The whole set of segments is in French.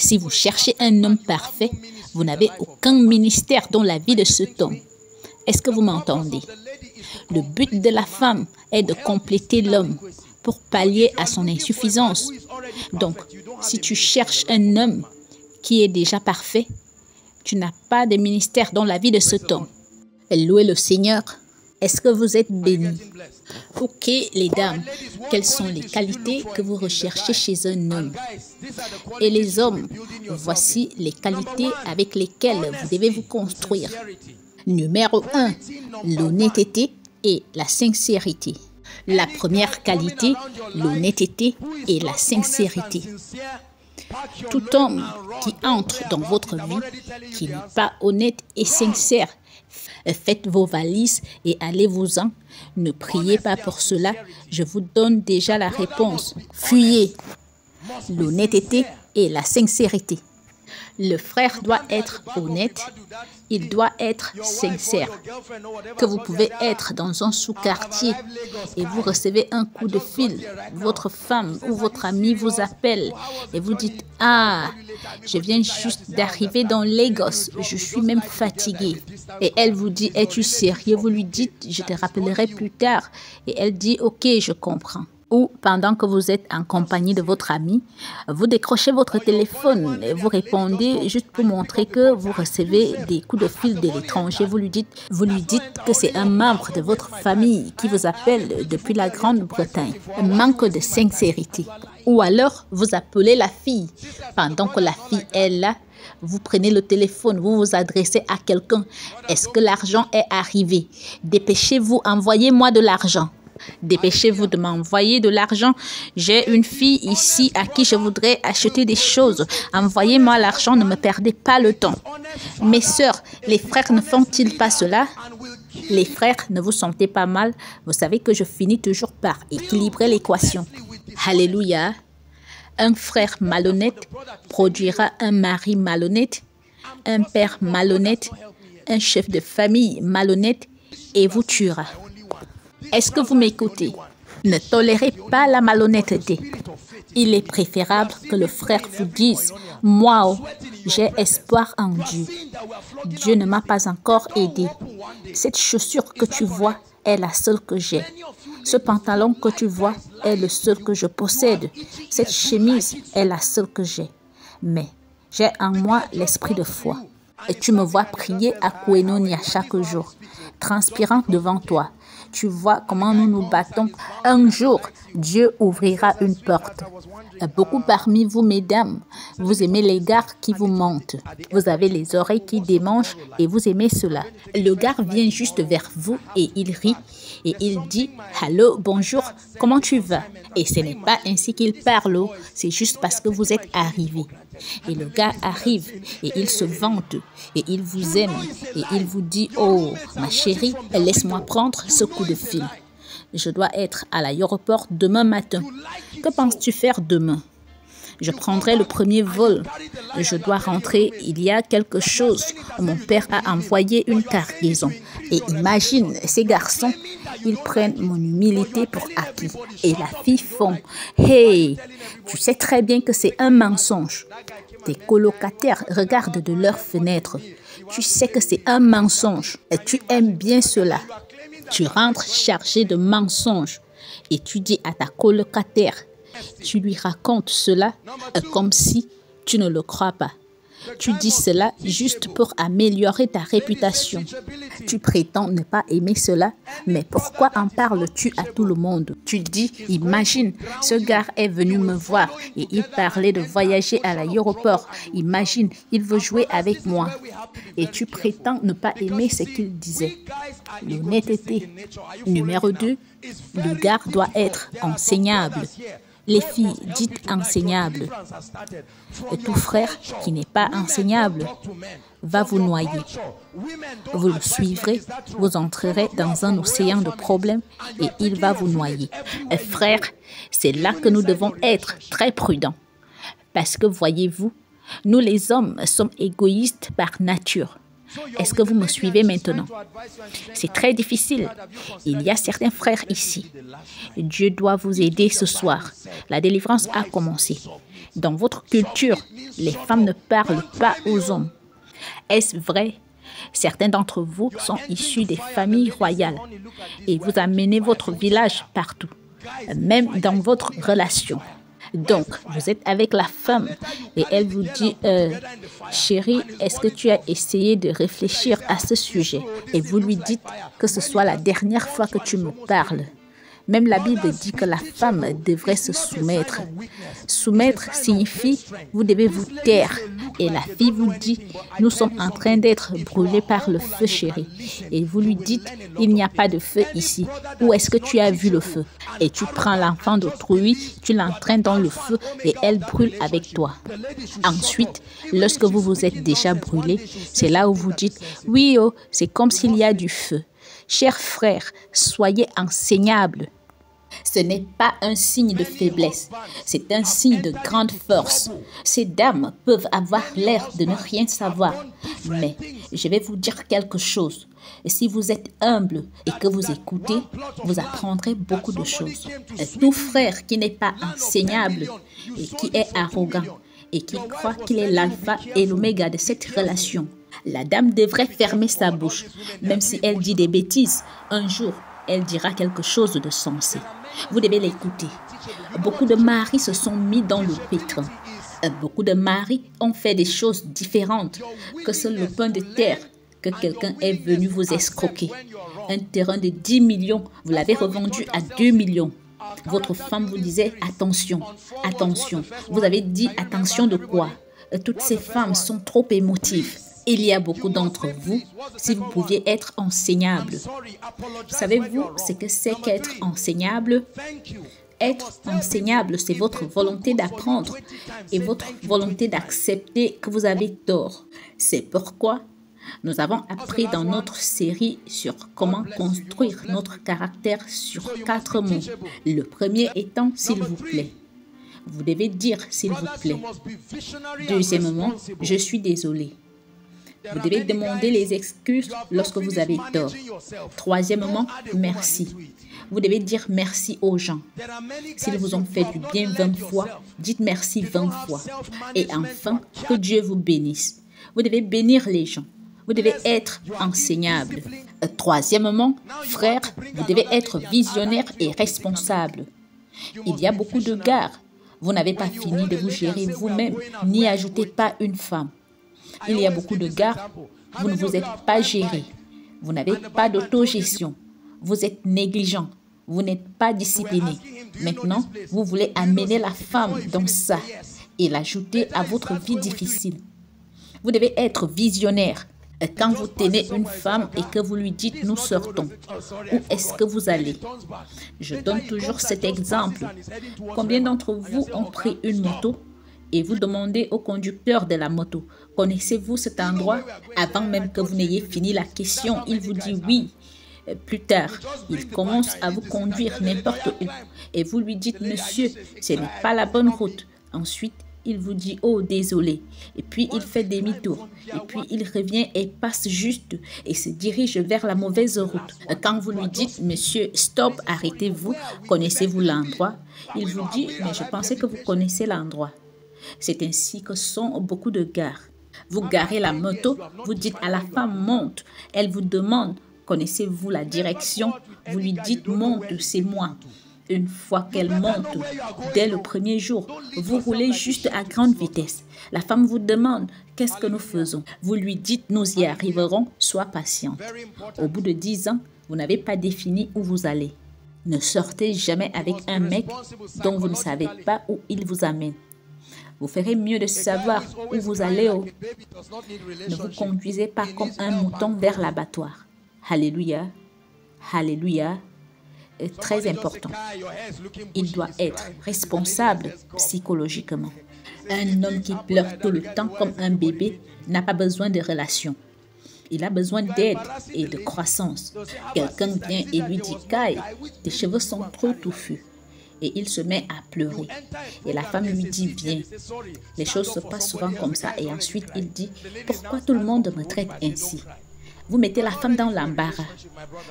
Si vous cherchez un homme parfait, vous n'avez aucun ministère dans la vie de cet homme. Est-ce que vous m'entendez? Le but de la femme est de compléter l'homme pour pallier à son insuffisance. Donc, si tu cherches un homme qui est déjà parfait, tu n'as pas de ministère dans la vie de cet homme. Louez le Seigneur. Est-ce que vous êtes bénis? Ok, les dames, quelles sont les qualités que vous recherchez chez un homme? Et les hommes, voici les qualités avec lesquelles vous devez vous construire. Numéro 1, l'honnêteté et la sincérité. La première qualité, l'honnêteté et la sincérité. Tout homme qui entre dans votre vie, qui n'est pas honnête et sincère, faites vos valises et allez-vous-en. Ne priez pas pour cela, je vous donne déjà la réponse. Fuyez l'honnêteté et la sincérité. Le frère doit être honnête, il doit être sincère. Que vous pouvez être dans un sous-quartier et vous recevez un coup de fil, votre femme ou votre ami vous appelle et vous dites « Ah, je viens juste d'arriver dans Lagos, je suis même fatiguée. » Et elle vous dit « Es-tu sérieux ?» Vous lui dites « Je te rappellerai plus tard. » Et elle dit « Ok, je comprends. » Ou pendant que vous êtes en compagnie de votre ami, vous décrochez votre téléphone et vous répondez juste pour montrer que vous recevez des coups de fil de l'étranger. Vous lui dites que c'est un membre de votre famille qui vous appelle depuis la Grande-Bretagne. Un manque de sincérité. Ou alors, vous appelez la fille. Pendant que la fille est là, vous prenez le téléphone, vous vous adressez à quelqu'un. Est-ce que l'argent est arrivé? Dépêchez-vous, envoyez-moi de l'argent. Dépêchez-vous de m'envoyer de l'argent. J'ai une fille ici à qui je voudrais acheter des choses. Envoyez-moi l'argent, ne me perdez pas le temps. Mes sœurs, les frères ne font-ils pas cela? Les frères, ne vous sentez pas mal. Vous savez que je finis toujours par équilibrer l'équation. Alléluia. Un frère malhonnête produira un mari malhonnête, un père malhonnête, un chef de famille malhonnête et vous tuera. Est-ce que vous m'écoutez? Ne tolérez pas la malhonnêteté. Il est préférable que le frère vous dise « Moi, j'ai espoir en Dieu. Dieu ne m'a pas encore aidé. Cette chaussure que tu vois est la seule que j'ai. Ce pantalon que tu vois est le seul que je possède. Cette chemise est la seule que j'ai. Mais j'ai en moi l'esprit de foi. Et tu me vois prier à Koinonia chaque jour, transpirant devant toi. Tu vois comment nous nous battons. Un jour, Dieu ouvrira une porte. Beaucoup parmi vous, mesdames, vous aimez les gars qui vous mentent. Vous avez les oreilles qui démangent et vous aimez cela. Le gars vient juste vers vous et il rit et il dit « Allô, bonjour, comment tu vas ?» Et ce n'est pas ainsi qu'il parle, c'est juste parce que vous êtes arrivé. Et le gars arrive et il se vante et il vous aime et il vous dit « Oh, ma chérie, laisse-moi prendre ce coup de fil. Je dois être à l'aéroport demain matin. Que penses-tu faire demain? Je prendrai le premier vol. Je dois rentrer. Il y a quelque chose. Mon père a envoyé une cargaison. » Et imagine, ces garçons, ils prennent mon humilité pour acquis. Et la fille fond « Hey, tu sais très bien que c'est un mensonge. Tes colocataires regardent de leurs fenêtres. Tu sais que c'est un mensonge et tu aimes bien cela. Tu rentres chargé de mensonges et tu dis à ta colocataire, tu lui racontes cela comme si tu ne le crois pas. Tu dis cela juste pour améliorer ta réputation. Tu prétends ne pas aimer cela, mais pourquoi en parles-tu à tout le monde? Tu dis, imagine, ce gars est venu me voir et il parlait de voyager à l'aéroport. Imagine, il veut jouer avec moi. Et tu prétends ne pas aimer ce qu'il disait. L'honnêteté. Numéro 2, le gars doit être enseignable. Les filles, dites enseignable. Et tout frère qui n'est pas enseignable va vous noyer. Vous le suivrez, vous entrerez dans un océan de problèmes et il va vous noyer. Et frère, c'est là que nous devons être très prudents. Parce que voyez-vous, nous les hommes sommes égoïstes par nature. Est-ce que vous me suivez maintenant? C'est très difficile. Il y a certains frères ici. Dieu doit vous aider ce soir. La délivrance a commencé. Dans votre culture, les femmes ne parlent pas aux hommes. Est-ce vrai? Certains d'entre vous sont issus des familles royales et vous amenez votre village partout, même dans votre relation. Donc, vous êtes avec la femme et elle vous dit, chérie, est-ce que tu as essayé de réfléchir à ce sujet? Et vous lui dites que ce soit la dernière fois que tu me parles. Même la Bible dit que la femme devrait se soumettre. Soumettre signifie vous devez vous taire. Et la fille vous dit, nous sommes en train d'être brûlés par le feu, chérie. Et vous lui dites, il n'y a pas de feu ici. Où est-ce que tu as vu le feu? Et tu prends l'enfant d'autrui, tu l'entraînes dans le feu et elle brûle avec toi. Ensuite, lorsque vous vous êtes déjà brûlé, c'est là où vous dites, oui, oh, c'est comme s'il y a du feu. Chers frères, soyez enseignables. Ce n'est pas un signe de faiblesse, c'est un signe de grande force. Ces dames peuvent avoir l'air de ne rien savoir, mais je vais vous dire quelque chose. Si vous êtes humble et que vous écoutez, vous apprendrez beaucoup de choses. Tout frère qui n'est pas enseignable et qui est arrogant et qui croit qu'il est l'alpha et l'oméga de cette relation, la dame devrait fermer sa bouche, même si elle dit des bêtises. Un jour, elle dira quelque chose de sensé. Vous devez l'écouter. Beaucoup de maris se sont mis dans le pétrin. Beaucoup de maris ont fait des choses différentes que seul le pain de terre que quelqu'un est venu vous escroquer. Un terrain de 10 millions, vous l'avez revendu à 2 millions. Votre femme vous disait attention, attention. Vous avez dit attention de quoi? Toutes ces femmes sont trop émotives. Il y a beaucoup d'entre vous, si vous pouviez être enseignable. Savez-vous ce que c'est qu'être enseignable? Être enseignable, c'est votre volonté d'apprendre et votre volonté d'accepter que vous avez tort. C'est pourquoi nous avons appris dans notre série sur comment construire notre caractère sur 4 mots. Le premier étant « s'il vous plaît ». Vous devez dire « s'il vous plaît ». Deuxièmement, « je suis désolé ». Vous devez demander les excuses lorsque vous avez tort. Troisièmement, merci. Vous devez dire merci aux gens. S'ils vous ont fait du bien 20 fois, dites merci 20 fois. Et enfin, que Dieu vous bénisse. Vous devez bénir les gens. Vous devez être enseignable. Troisièmement, frère, vous devez être visionnaire et responsable. Il y a beaucoup de gars. Vous n'avez pas fini de vous gérer vous-même, n'y ajoutez pas une femme. Il y a beaucoup de gars, vous ne vous êtes pas géré. Vous n'avez pas d'autogestion. Vous êtes négligent. Vous n'êtes pas discipliné. Maintenant, vous voulez amener la femme dans ça et l'ajouter à votre vie difficile. Vous devez être visionnaire. Quand vous tenez une femme et que vous lui dites « nous sortons », où est-ce que vous allez? Je donne toujours cet exemple. Combien d'entre vous ont pris une moto et vous demandez au conducteur de la moto « connaissez-vous cet endroit ?» Avant même que vous n'ayez fini la question, il vous dit « oui ». Plus tard, il commence à vous conduire n'importe où et vous lui dites « monsieur, ce n'est pas la bonne route ». Ensuite, il vous dit « oh, désolé ». Et puis, il fait demi-tour. Et puis, il revient et passe juste et se dirige vers la mauvaise route. Quand vous lui dites « monsieur, stop, arrêtez-vous, connaissez-vous l'endroit ?» Il vous dit « mais je pensais que vous connaissez l'endroit ». C'est ainsi que sont beaucoup de gares. Vous garez la moto, vous dites à la femme « monte ». Elle vous demande « connaissez-vous la direction ?» Vous lui dites « monte, c'est moi ». Une fois qu'elle monte, dès le premier jour, vous roulez juste à grande vitesse. La femme vous demande « qu'est-ce que nous faisons ?» Vous lui dites « nous y arriverons, sois patiente ». Au bout de 10 ans, vous n'avez pas défini où vous allez. Ne sortez jamais avec un mec dont vous ne savez pas où il vous amène. Vous ferez mieux de savoir où vous allez. Ne vous conduisez pas comme un mouton vers l'abattoir. Alléluia. Alléluia. Très important. Il doit être responsable psychologiquement. Un homme qui pleure tout le temps comme un bébé n'a pas besoin de relation. Il a besoin d'aide et de croissance. Quelqu'un vient et lui dit « Kai, tes cheveux sont trop touffus ». Et il se met à pleurer. Et la femme lui dit « viens ». Les choses se passent souvent comme ça. Et ensuite, il dit « pourquoi tout le monde me traite ainsi ?» Vous mettez la femme dans l'embarras.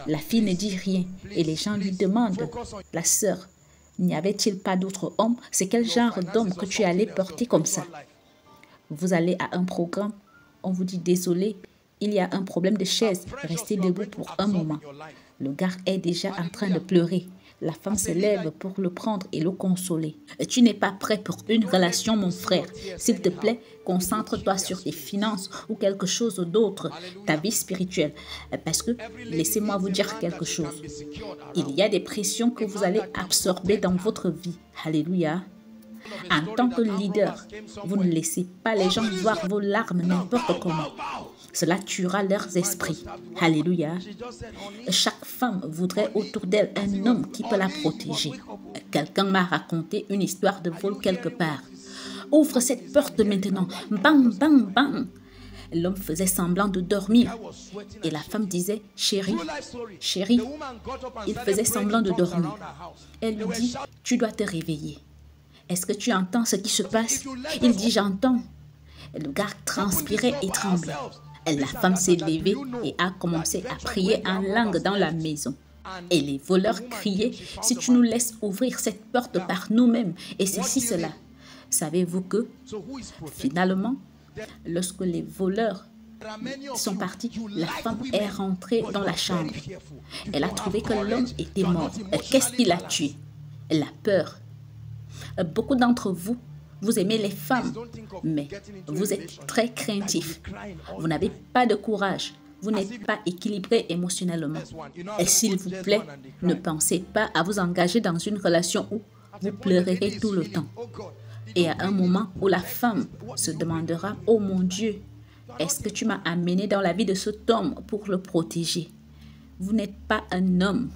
La fille ne dit rien et les gens lui demandent « la sœur, N'y avait-il pas d'autres hommes? C'est quel genre d'homme que tu allais porter comme ça? Vous allez à un programme, on vous dit désolé, il y a un problème de chaise, restez debout pour un moment. Le gars est déjà en train de pleurer. La femme se lève pour le prendre et le consoler. Tu n'es pas prêt pour une relation, mon frère. S'il te plaît, concentre-toi sur tes finances ou quelque chose d'autre, ta vie spirituelle. Parce que, laissez-moi vous dire quelque chose. Il y a des pressions que vous allez absorber dans votre vie. Alléluia. En tant que leader, vous ne laissez pas les gens voir vos larmes n'importe comment. Cela tuera leurs esprits. Alléluia. Chaque femme voudrait autour d'elle un homme qui peut la protéger. Quelqu'un m'a raconté une histoire de vol quelque part. Ouvre cette porte maintenant. Bang, bang, bang. L'homme faisait semblant de dormir. Et la femme disait, chérie, chérie. Il faisait semblant de dormir. Elle lui dit, tu dois te réveiller. Est-ce que tu entends ce qui se passe? Il dit, j'entends. Le gars transpirait et tremblait. La femme s'est levée et a commencé à prier en langue dans la maison. Et les voleurs criaient, si tu nous laisses ouvrir cette porte par nous-mêmes, et ceci, cela. Savez-vous que, finalement, lorsque les voleurs sont partis, la femme est rentrée dans la chambre. Elle a trouvé que l'homme était mort. Qu'est-ce qui l'a tué? La peur. Beaucoup d'entre vous, vous aimez les femmes, mais vous êtes très craintifs. Vous n'avez pas de courage. Vous n'êtes pas équilibré émotionnellement. Et s'il vous plaît, ne pensez pas à vous engager dans une relation où vous pleurerez tout le temps. Et à un moment où la femme se demandera, « Oh mon Dieu, est-ce que tu m'as amené dans la vie de cet homme pour le protéger ?» Vous n'êtes pas un homme.